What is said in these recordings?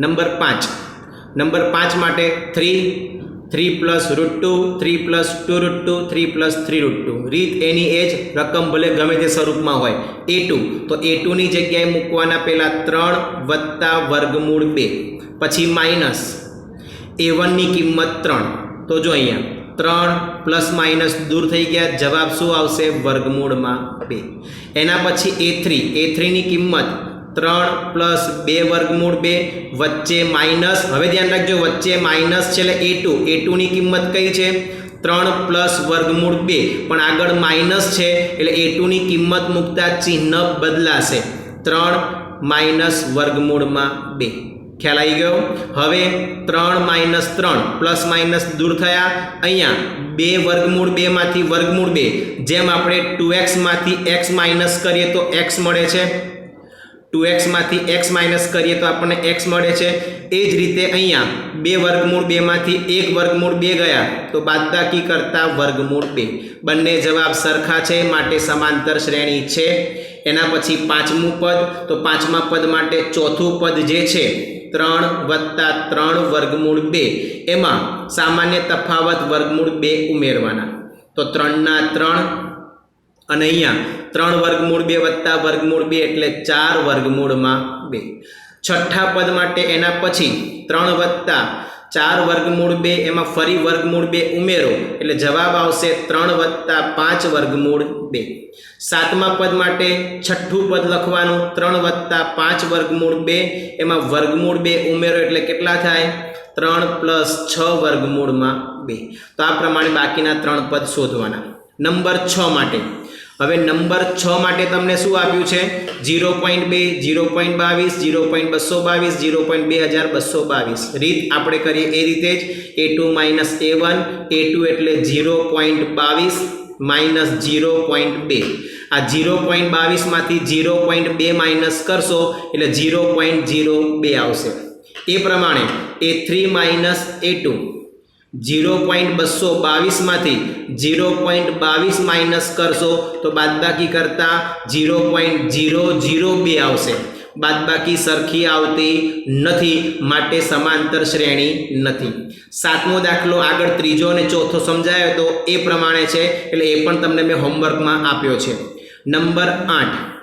Number 5 માટે 3 plus √2 3 plus 2 √2 3 plus 3 √2 રીત એની એ જ રકમ ભલે ગમે તે સ્વરૂપમાં હોય a2 તો a2 ની જગ્યાએ મૂકવાના પહેલા 3 વત્તા વર્ગમૂળ 2 પછી માઇનસ a1 ની કિંમત 3 તો જો અહીંયા 3 પ્લસ માઇનસ દૂર થઈ ગયા જવાબ શું આવશે વર્ગમૂળમાં 2 એના પછી a3 ની કિંમત 3 પ્લસ 2 વર્ગમૂળ 2 વચ્ચે માઇનસ હવે ધ્યાન રાખજો વચ્ચે માઇનસ છે એટલે a2 ની કિંમત કઈ છે 3 પ્લસ વર્ગમૂળ 2 પણ આગળ માઇનસ છે એટલે a2 ની કિંમત મૂકતા ચિહ્ન બદલાશે 3 માઇનસ વર્ગમૂળમાં 2 ખ્યાલ આવી ગયો હવે 3 માઇનસ 3 પ્લસ માઇનસ દૂર થયા અહીંયા 2 વર્ગમૂળ 2 માંથી વર્ગમૂળ 2 જેમ આપણે 2x માંથી x માઇનસ કરીએ તો x મળે છે 2x માંથી x માઇનસ કરીએ તો આપણને x મળે છે એ જ રીતે અહીંયા 2 વર્ગમૂળ 2 માંથી 1 વર્ગમૂળ 2 ગયા તો બાદબાકી કરતા વર્ગમૂળ 2 બંને જવાબ સરખા છે માટે સમાંતર શ્રેણી છે એના પછી પાંચમું પદ તો પાંચમા પદ માટે ચોથું પદ જે છે 3 વત્તા 3 વર્ગમૂળ 2 એમાં સામાન્ય તફાવત વર્ગમૂળ 2 ઉમેરવાના તો 3 ના 3 અને અહીંયા 3 વર્ગમૂળ 2 વત્તા વર્ગમૂળ 2 એટલે 4 વર્ગમૂળમાં 2 છઠ્ઠા પદ માટે એના પછી 3 વત્તા 4 વર્ગમૂળ 2 એમાં ફરી વર્ગમૂળ 2 ઉમેરો એટલે જવાબ આવશે 3 વત્તા 5 વર્ગમૂળ 2 સાતમા પદ માટે છઠ્ઠું પદ લખવાનું 3 વત્તા 5 વર્ગમૂળ 2 એમાં વર્ગમૂળ 2 ઉમેરો એટલે કેટલા થાય 3 પ્લસ 6 વર્ગમૂળમાં 2 તો આ પ્રમાણે બાકીના 3 પદ શોધવાના નંબર 6 માટે હવે નંબર 6 માટે તમને શું આપ્યું છે 0.2 0.22 0.222 0.2222 રીત આપણે કરીએ એ રીતે જ a2 માઇનસ a1 a2 એટલે 0.22 માઇનસ 0.2 આ 0.22 માંથી 0.2 માઇનસ કરશો એટલે 0.02 આવશે એ પ્રમાણે a3 માઇનસ a2 0.222 માંથી 0.22 માઇનસ કરશો તો બાદબાકી કરતા 0.002 આવશે બાદબાકી સરખી આવતી નથી માટે સમાંતર શ્રેણી નથી સાતમો દાખલો આગળ ત્રીજો અને ચોથો સમજાયો તો એ પ્રમાણે છે એટલે એ પણ તમને મેં હોમવર્કમાં આપ્યો છે નંબર 8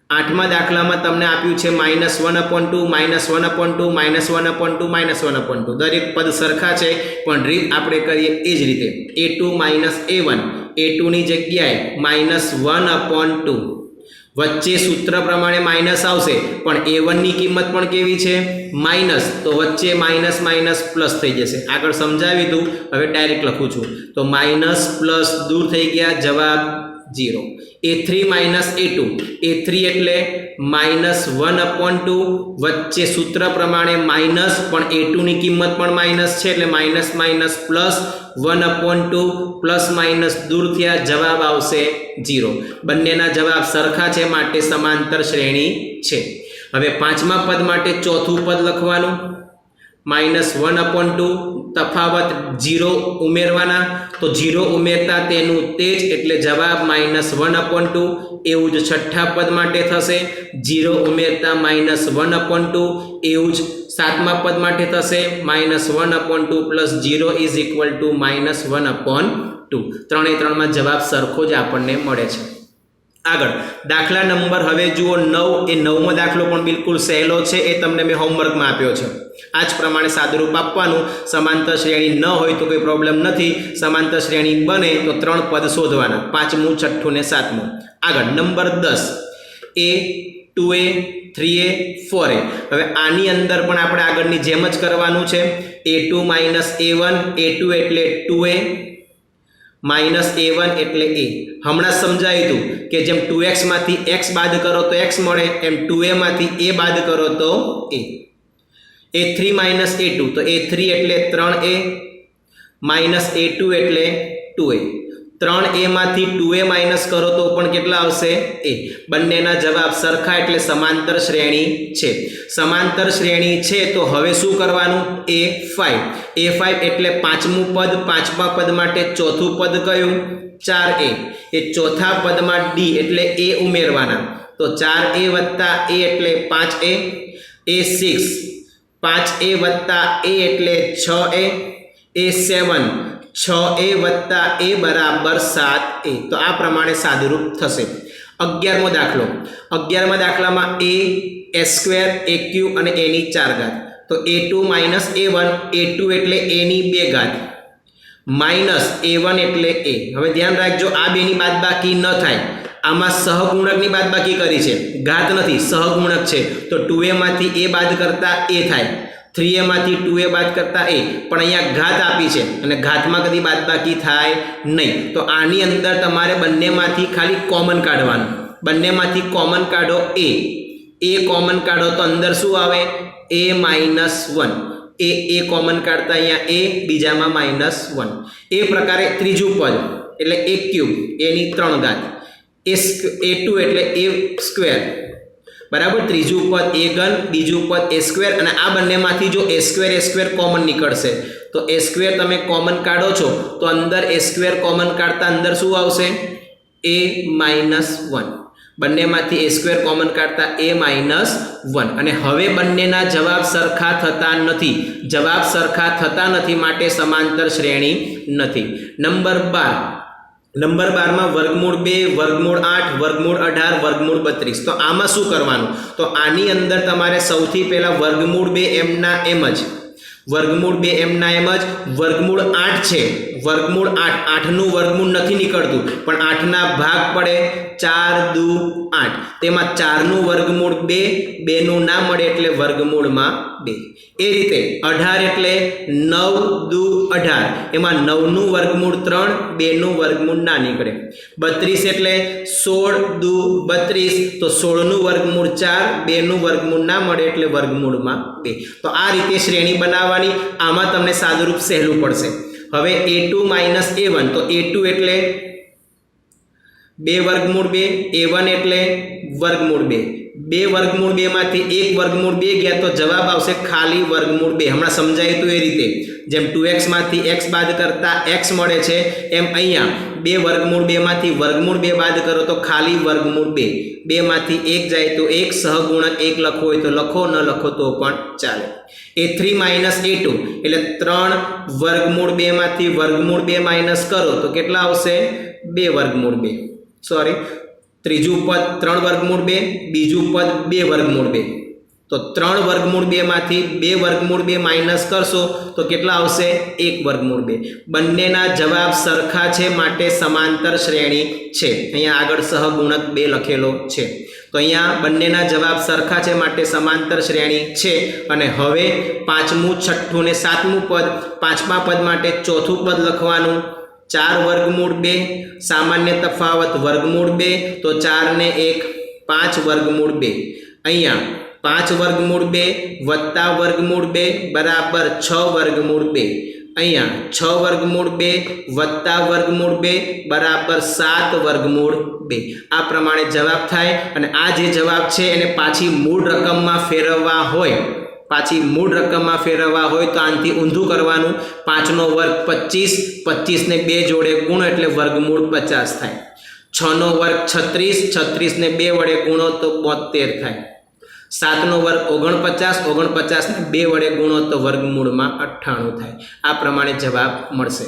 આઠમા દાખલામાં તમને આપ્યું છે -1/2 -1/2 -1/2 -1/2 દરેક પદ સરખા છે પણ રીત આપણે કરીએ એ જ રીતે a2 માઇનસ a1 a2 ની જગ્યાએ -1/2 વચ્ચે સૂત્ર પ્રમાણે માઇનસ આવશે પણ a1 ની કિંમત પણ કેવી છે માઇનસ તો વચ્ચે માઇનસ માઇનસ પ્લસ થઈ જશે આગળ સમજાવી દઉં હવે ડાયરેક્ટ લખું છું તો માઇનસ પ્લસ દૂર થઈ ગયા જવાબ 0 a3 માઇનસ a2 a3 એટલે -1/2 વચ્ચે સૂત્ર પ્રમાણે માઇનસ પણ a2 ની કિંમત પણ માઇનસ છે એટલે minus minus plus 1/2 plus minus દૂર થયા જવાબ આવશે 0 બંનેના જવાબ સરખા છે માટે સમાંતર શ્રેણી છે હવે પાંચમા પદ માટે ચોથું પદ લખવાનું -1/2 તફાવત 0 ઉમેરવાના તો 0 ઉમેરતા તેનું તે જ એટલે જવાબ -1/2 એવું જ છઠ્ઠા પદ માટે થશે 0 ઉમેરતા -1/2 એવું જ સાતમા પદ માટે થશે -1/2 પ્લસ 0 ઇઝ ઇક્વલ ટુ -1/2 ત્રણે ત્રણમાં જવાબ સરખો જ આપણને મળે છે આગળ દાખલા નંબર હવે જુઓ 9 એ 9મો દાખલો પણ બિલકુલ સહેલો છે એ તમને મેં હોમવર્કમાં આપ્યો છે આ જ પ્રમાણે સાદુરૂપ આપવાનું સમાંતર શ્રેણી ન હોય તો કોઈ પ્રોબ્લેમ નથી સમાંતર શ્રેણી બને તો 3 પદ શોધવાના પાંચમું છઠ્ઠું ને સાતમું આગળ number 10 a 2a 3a 4a હવે આની અંદર પણ આપણે આગળની જેમ જ કરવાનું છે a2 માઇનસ a1 a2 એટલે 2a માઇનસ a1 એટલે a હમણાં સમજાવ્યું હતું કે જેમ 2x માંથી x બાદ કરો તો x મળે એમ 2a માંથી a બાદ કરો તો a3 માઇનસ a2 તો a3 એટલે 3a માઇનસ a2 એટલે 2a 3a માંથી 2a માઇનસ કરો તો પણ કેટલા આવશે a બંનેના જવાબ સરખા એટલે સમાંતર શ્રેણી છે સમાંતર શ્રેણી છે તો હવે શું કરવાનું a5 એટલે પાંચમું પદ પાંચમા પદ માટે ચોથું પદ કયું 4a એ ચોથા પદમાં d એટલે a ઉમેરવાના તો 4a વત્તા a એટલે 5a a6 5a વત્તા a એટલે 6a, a7 6a વત્તા a બરાબર 7a. તો આ પ્રમાણે સાદુરૂપ થશે. 11મો દાખલો. 11મા દાખલામાં a સ્ક્વેર a ક્યુબ અને a ની 4 ઘાત. તો a2 માઇનસ a1, a2 એટલે a ની 2 ઘાત માઇનસ a1 એટલે a. હવે ધ્યાન રાખજો, આ બેની બાદબાકી ન થાય. આમાં સહગુણકની બાદબાકી કરી છે, ઘાત નથી, સહગુણક છે. તો 2a માંથી a બાદ કરતા a થાય, 3a માંથી 2a બાદ કરતા a. પણ અહીંયા ઘાત આપી છે અને ઘાતમાં કદી બાદબાકી થાય નહીં. તો આની અંદર તમારે બંનેમાંથી ખાલી કોમન કાઢવાનું. બંનેમાંથી કોમન કાઢો a કોમન કાઢો તો અંદર શું આવે? a minus 1. એ કોમન કાઢતા અહીંયા a, બીજામાં માઇનસ 1. એ પ્રકારે ત્રીજું પદ એટલે a ક્યુબ, a ની 3 ઘાત, a2 એટલે a સ્ક્વેર બરાબર. ત્રીજું પદ a ઘન, બીજું પદ a સ્ક્વેર. અને આ બંનેમાંથી જો a સ્ક્વેર કોમન નીકળશે તો a સ્ક્વેર તમે કોમન કાઢો છો તો અંદર a સ્ક્વેર કોમન કાઢતા અંદર શું આવશે? a minus 1. બંનેમાંથી a સ્ક્વેર કોમન કાઢતા a માઇનસ 1. અને હવે બંનેના જવાબ સરખા થતા નથી. જવાબ સરખા થતા નથી માટે સમાંતર શ્રેણી નથી. નંબર 12. નંબર 12માં વર્ગમૂળ 2, વર્ગમૂળ 8, વર્ગમૂળ 18, વર્ગમૂળ 32. તો આમાં શું કરવાનું? તો આની અંદર તમારે સૌથી પહેલા વર્ગમૂળ 2 એમના એમ જ, વર્ગમૂળ 2 એમના એમ જ. વર્ગમૂળ 8 છે, વર્ગમૂળ 8, 8નું વર્ગમૂળ નથી નીકળતું પણ 8ના ભાગ પડે, 4 દુ 8. તેમાં 4નું વર્ગમૂળ 2, 2નું ના મળે એટલે વર્ગમૂળમાં 2. એ રીતે 18 એટલે 9 દુ 18, એમાં 9નું વર્ગમૂળ 3, 2નું વર્ગમૂળ ના નીકળે. 32 એટલે 16 દુ 32, તો 16નું વર્ગમૂળ 4, 2નું વર્ગમૂળ ના મળે એટલે વર્ગમૂળમાં 2. તો આ રીતે શ્રેણી બનાવવાની. આમાં તમને સાદુરૂપ સહેલું પડશે. હવે a2 માઇનસ a1, તો a2 એટલે 2 વર્ગમૂળ 2, a1 એટલે વર્ગમૂળ 2. 2 વર્ગમૂળ 2 માંથી 1 વર્ગમૂળ 2 ગયા તો જવાબ આવશે ખાલી વર્ગમૂળ 2. હમણાં સમજાય તો એ રીતે જેમ 2x માંથી x બાદ કરતા x મળે છે એમ અહીંયા 2 વર્ગમૂળ 2 માંથી વર્ગમૂળ 2 બાદ કરો તો ખાલી વર્ગમૂળ 2. 2 માંથી 1 જાય તો 1, સહગુણક 1 લખવો હોય તો લખો, ન લખો તો પણ ચાલે. a3 માઇનસ a2 એટલે 3 વર્ગમૂળ 2 માંથી વર્ગમૂળ 2 માઇનસ કરો તો કેટલા આવશે? 2 વર્ગમૂળ 2. સોરી, ત્રીજું પદ 3 વર્ગમૂળ 2, બીજું પદ 2 વર્ગમૂળ 2. તો 3 વર્ગમૂળ 2 માંથી 2 વર્ગમૂળ 2 માઇનસ કરશો તો કેટલા આવશે? 1 વર્ગમૂળ 2. બંનેના જવાબ સરખા છે માટે સમાંતર શ્રેણી છે. અહીંયા આગળ સહગુણક 2 લખેલો છે. તો અહીંયા બંનેના જવાબ સરખા છે માટે સમાંતર શ્રેણી છે. અને હવે 5મું, 6ઠું ને 7મું પદ. 5મા પદ માટે ચોથું પદ લખવાનું 4 વર્ગમૂળ 2, સામાન્ય તફાવત વર્ગમૂળ 2, તો 4 ને 1 5 વર્ગમૂળ 2. અહીંયા 5 વર્ગમૂળ 2 વત્તા વર્ગમૂળ 2 બરાબર 6 વર્ગમૂળ 2. અહીંયા 6 વર્ગમૂળ 2 વત્તા વર્ગમૂળ 2 બરાબર 7 વર્ગમૂળ 2. આ પ્રમાણે જવાબ થાય. અને આ જે જવાબ છે એને પાછી મૂળ રકમમાં ફેરવવા હોય, તો આનાથી ઊંધું કરવાનું. 5નો વર્ગ 25, 25 ને 2 જોડે ગુણો એટલે વર્ગમૂળ 50 થાય. 6નો વર્ગ 36, 36 ને 2 વડે ગુણો તો 72 થાય. 7નો વર્ગ 49, 49 ને 2 વડે ગુણો તો વર્ગમૂળમાં 98 થાય. આ પ્રમાણે જવાબ મળશે.